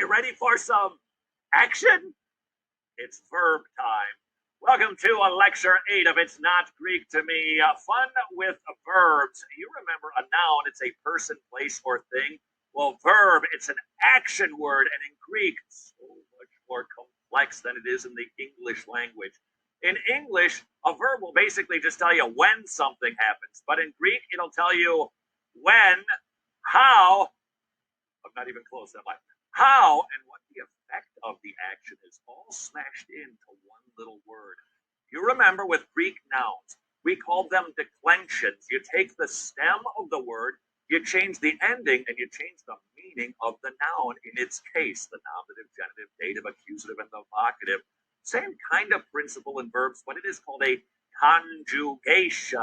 you ready for some action? It's verb time. Welcome to lecture 8 of It's Not Greek to Me. Fun with verbs. You remember a noun, it's a person, place, or thing. Well, verb, it's an action word, and in Greek, it's so much more complex than it is in the English language. In English, a verb will basically just tell you when something happens, but in Greek, it'll tell you when, how, I'm not even close, am I? How and what the effect of the action is, all smashed into one little word. You remember with Greek nouns, we called them declensions. You take the stem of the word, you change the ending, and you change the meaning of the noun in its case, the nominative, genitive, dative, accusative, and the vocative. Same kind of principle in verbs, but it is called a conjugation.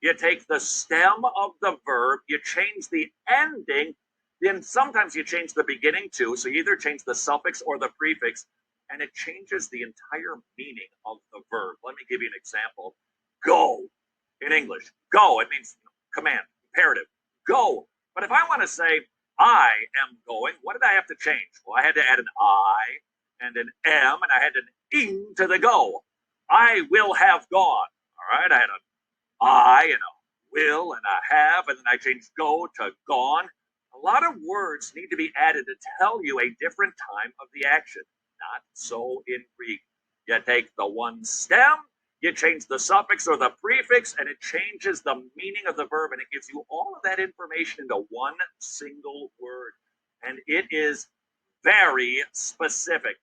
You take the stem of the verb, you change the ending, then sometimes you change the beginning too, so you either change the suffix or the prefix, and it changes the entire meaning of the verb. Let me give you an example. Go, in English. Go, it means command, imperative. Go. But if I want to say, I am going, what did I have to change? Well, I had to add an I and an M, and I had an ing to the go. I will have gone. All right, I had an I and a will and a have, and then I changed go to gone. A lot of words need to be added to tell you a different time of the action. Not so in Greek. You take the one stem, you change the suffix or the prefix, and it changes the meaning of the verb, and it gives you all of that information into one single word. And it is very specific.